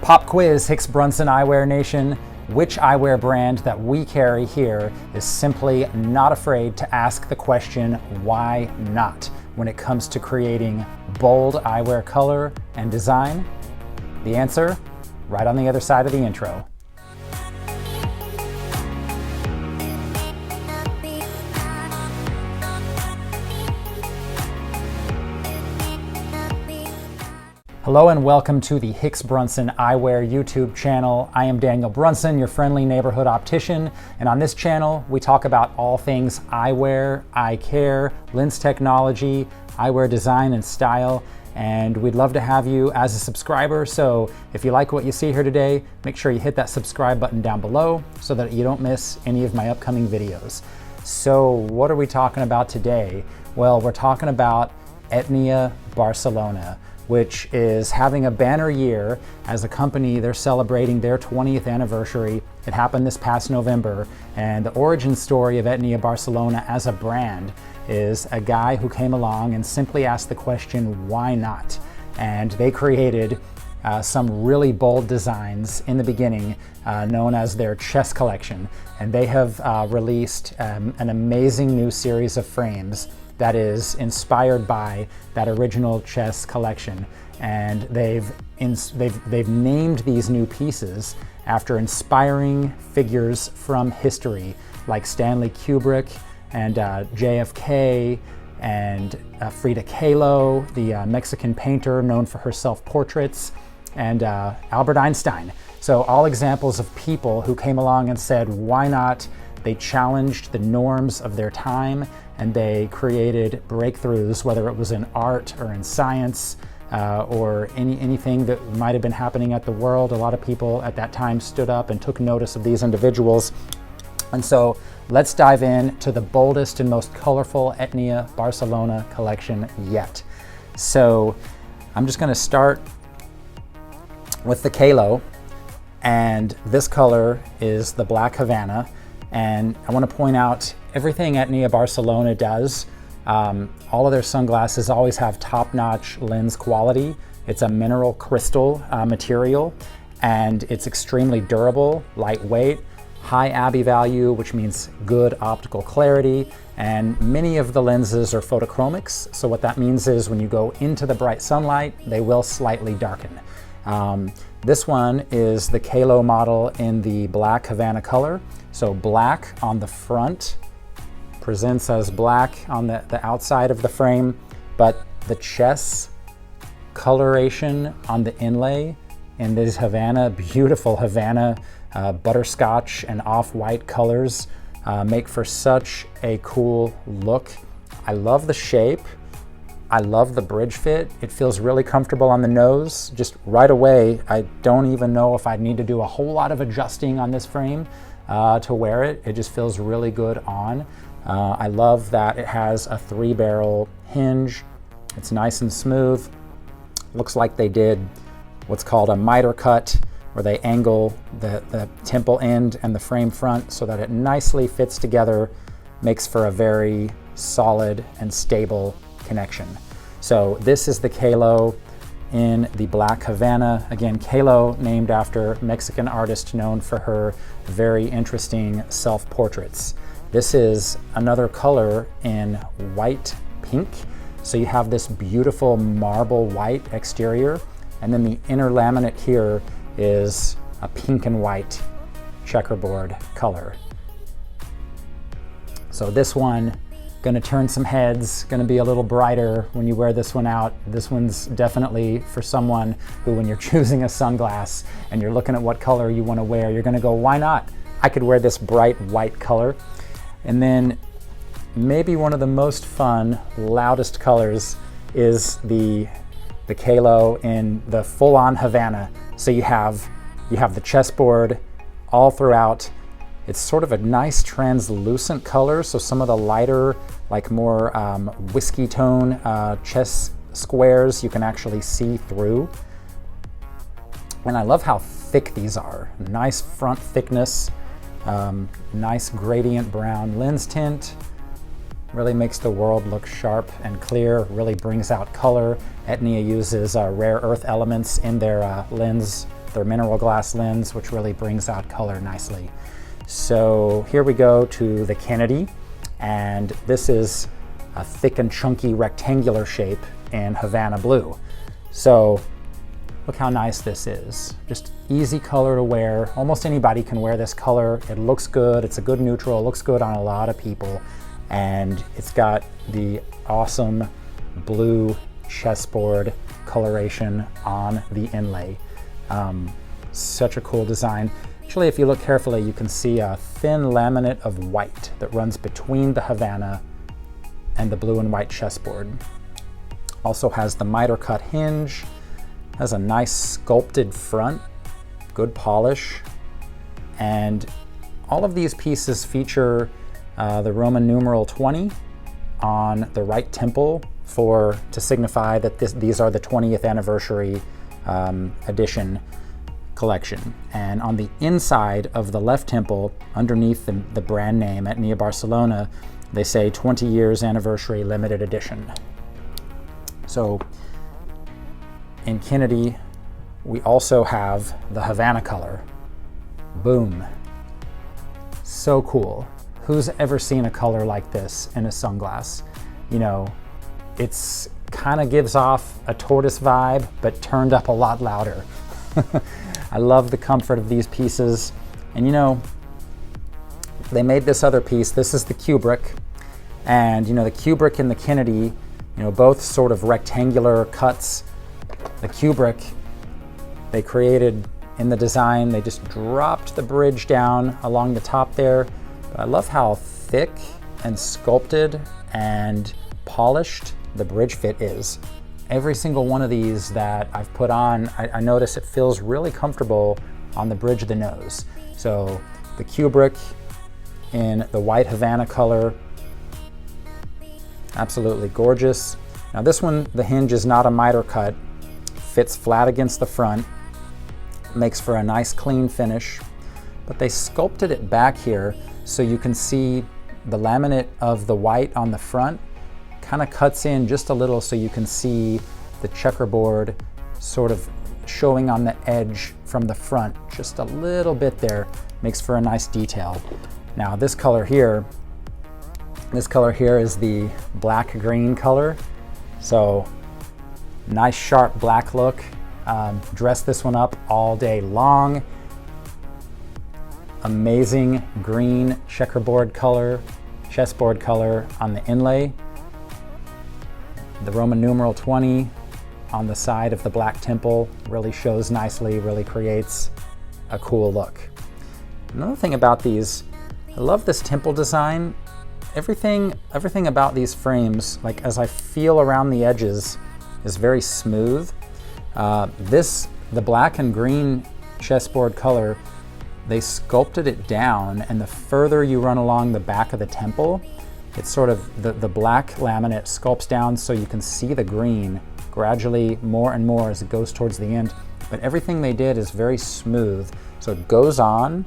Pop quiz, Hicks Brunson Eyewear Nation. Which eyewear brand that we carry here is simply not afraid to ask the question, why not, when it comes to creating bold eyewear color and design? The answer, right on the other side of the intro. Hello and welcome to the Hicks Brunson Eyewear YouTube channel. I am Daniel Brunson, your friendly neighborhood optician, and on this channel we talk about all things eyewear, eye care, lens technology, eyewear design and style, and we'd love to have you as a subscriber. So if you like what you see here today, make sure you hit that subscribe button down below so that you don't miss any of my upcoming videos. So what are we talking about today? Well, we're talking about Etnia Barcelona, which is having a banner year. As a company, they're celebrating their 20th anniversary. It happened this past November, and the origin story of Etnia Barcelona as a brand is a guy who came along and simply asked the question, why not? And they created some really bold designs in the beginning, known as their chess collection. And they have released an amazing new series of frames that is inspired by that original chess collection. And they've named these new pieces after inspiring figures from history, like Stanley Kubrick and JFK and Frida Kahlo, the Mexican painter known for her self-portraits, and Albert Einstein. So all examples of people who came along and said, why not? They challenged the norms of their time, and they created breakthroughs, whether it was in art or in science or anything that might have been happening at the world. A lot of people at that time stood up and took notice of these individuals. And so let's dive in to the boldest and most colorful Etnia Barcelona collection yet. So I'm just gonna start with the Kahlo, and this color is the Black Havana. And I want to point out everything Etnia Barcelona does. All of their sunglasses always have top-notch lens quality. It's a mineral crystal material, and it's extremely durable, lightweight, high Abbey value, which means good optical clarity. And many of the lenses are photochromics. So what that means is when you go into the bright sunlight, they will slightly darken. This one is the Kahlo model in the Black Havana color. So black on the front presents as black on the outside of the frame, but the chess coloration on the inlay in this Havana, beautiful Havana butterscotch and off-white colors make for such a cool look. I love the shape. I love the bridge fit. It feels really comfortable on the nose. Just right away, I don't even know if I'd need to do a whole lot of adjusting on this frame to wear it. It just feels really good on. I love that it has a 3-barrel hinge. It's nice and smooth. Looks like they did what's called a miter cut, where they angle the temple end and the frame front so that it nicely fits together, makes for a very solid and stable connection. So this is the Kahlo in the Black Havana. Again, Kahlo named after Mexican artist known for her very interesting self-portraits. This is another color in white pink. So you have this beautiful marble white exterior, and then the inner laminate here is a pink and white checkerboard color. So this one, gonna turn some heads, gonna be a little brighter when you wear this one out. This one's definitely for someone who, when you're choosing a sunglass and you're looking at what color you wanna wear, you're gonna go, why not? I could wear this bright white color. And then maybe one of the most fun, loudest colors is the Kahlo in the full-on Havana. So you have the chessboard all throughout. It's sort of a nice translucent color, so some of the lighter, like more whiskey tone chess squares you can actually see through. And I love how thick these are. Nice front thickness, nice gradient brown lens tint. Really makes the world look sharp and clear, really brings out color. Etnia uses rare earth elements in their lens their mineral glass lens, which really brings out color nicely. So here we go to the Kennedy, and this is a thick and chunky rectangular shape in Havana blue. So look how nice this is. Just easy color to wear. Almost anybody can wear this color. It looks good. It's a good neutral. It looks good on a lot of people. And it's got the awesome blue chessboard coloration on the inlay. Such a cool design. Actually, if you look carefully, you can see a thin laminate of white that runs between the Havana and the blue and white chessboard. Also has the miter cut hinge, has a nice sculpted front, good polish, and all of these pieces feature the Roman numeral 20 on the right temple to signify that these are the 20th anniversary edition collection. And on the inside of the left temple, underneath the brand name Etnia Barcelona, they say 20 years anniversary limited edition. So in Kennedy, we also have the Havana color. Boom. So cool. Who's ever seen a color like this in a sunglass? You know, it's kind of gives off a tortoise vibe, but turned up a lot louder. I love the comfort of these pieces. And you know, they made this other piece. This is the Kubrick. And you know, the Kubrick and the Kennedy, you know, both sort of rectangular cuts. The Kubrick, they created in the design, they just dropped the bridge down along the top there. But I love how thick and sculpted and polished the bridge fit is. Every single one of these that I've put on, I notice it feels really comfortable on the bridge of the nose. So the Kubrick in the white Havana color, absolutely gorgeous. Now this one, the hinge is not a miter cut, fits flat against the front, makes for a nice clean finish, but they sculpted it back here so you can see the laminate of the white on the front kind of cuts in just a little so you can see the checkerboard sort of showing on the edge from the front just a little bit there. Makes for a nice detail. Now this color here is the black green color. So nice sharp black look. Dress this one up all day long. Amazing green checkerboard color, chessboard color on the inlay. The Roman numeral 20 on the side of the black temple really shows nicely, really creates a cool look. Another thing about these, I love this temple design. Everything about these frames, like as I feel around the edges, is very smooth. The black and green chessboard color, they sculpted it down, and the further you run along the back of the temple, it's sort of the black laminate sculpts down so you can see the green gradually more and more as it goes towards the end. But everything they did is very smooth. So it goes on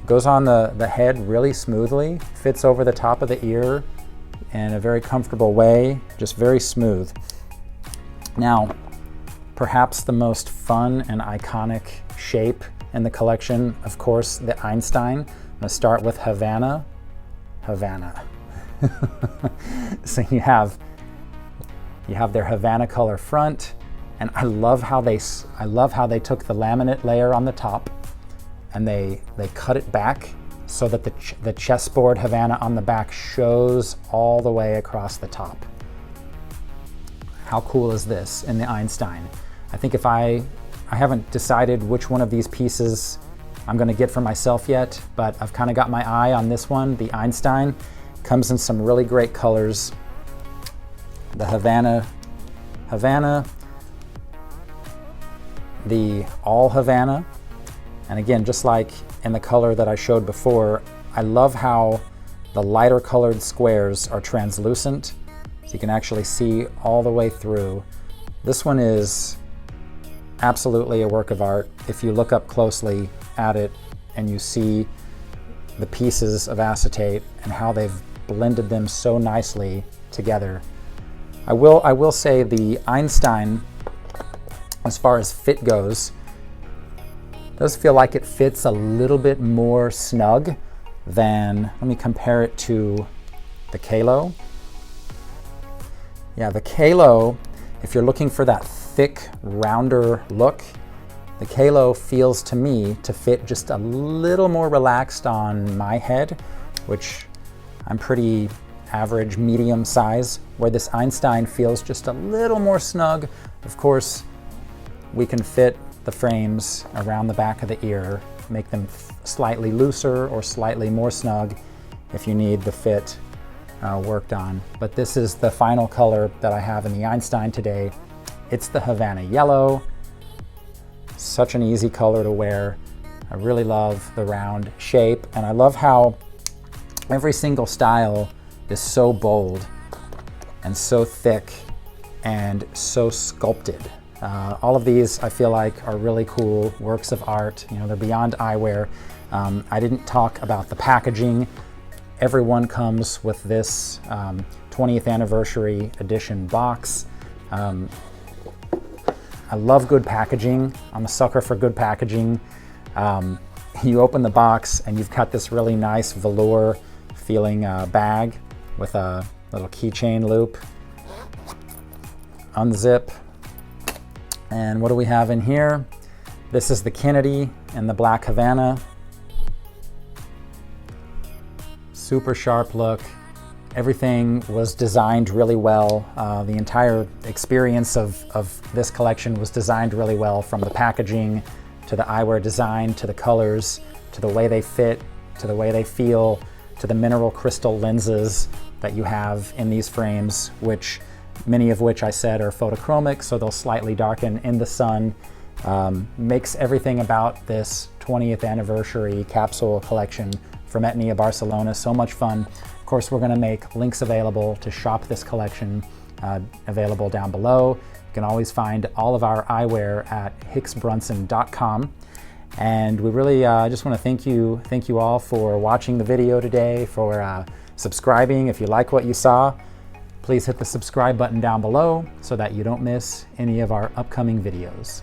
the head really smoothly, fits over the top of the ear in a very comfortable way, just very smooth. Now, perhaps the most fun and iconic shape in the collection, of course, the Einstein. I'm gonna start with Havana. So you have their Havana color front, and I love how they took the laminate layer on the top and they cut it back so that the chessboard Havana on the back shows all the way across the top. How cool is this in the Einstein? I think if I haven't decided which one of these pieces I'm going to get for myself yet, but I've kind of got my eye on this one. The Einstein comes in some really great colors. The Havana, the all Havana, and again, just like in the color that I showed before, I love how the lighter colored squares are translucent, so you can actually see all the way through. This one is absolutely a work of art. If you look up closely at it and you see the pieces of acetate and how they've blended them so nicely together. I will say the Einstein, as far as fit goes, does feel like it fits a little bit more snug than, let me compare it to the Kahlo. Yeah, the Kahlo, if you're looking for that thick, rounder look, the Kahlo feels to me to fit just a little more relaxed on my head, which I'm pretty average, medium size, where this Einstein feels just a little more snug. Of course, we can fit the frames around the back of the ear, make them slightly looser or slightly more snug if you need the fit worked on. But this is the final color that I have in the Einstein today. It's the Havana Yellow. Such an easy color to wear. I really love the round shape, and I love how every single style is so bold and so thick and so sculpted. All of these I feel like are really cool works of art. You know, they're beyond eyewear. I didn't talk about the packaging. Everyone comes with this 20th anniversary edition box. I love good packaging. I'm a sucker for good packaging. You open the box and you've got this really nice velour feeling bag with a little keychain loop. Unzip. And what do we have in here? This is the Kennedy and the black Havana. Super sharp look. Everything was designed really well. The entire experience of this collection was designed really well, from the packaging to the eyewear design, to the colors, to the way they fit, to the way they feel, to the mineral crystal lenses that you have in these frames, which many of which I said are photochromic, so they'll slightly darken in the sun. Makes everything about this 20th anniversary capsule collection from Etnia Barcelona so much fun. Of course, we're going to make links available to shop this collection available down below. You can always find all of our eyewear at hicksbrunson.com. And we really just want to thank you all for watching the video today, for subscribing. If you like what you saw, please hit the subscribe button down below so that you don't miss any of our upcoming videos.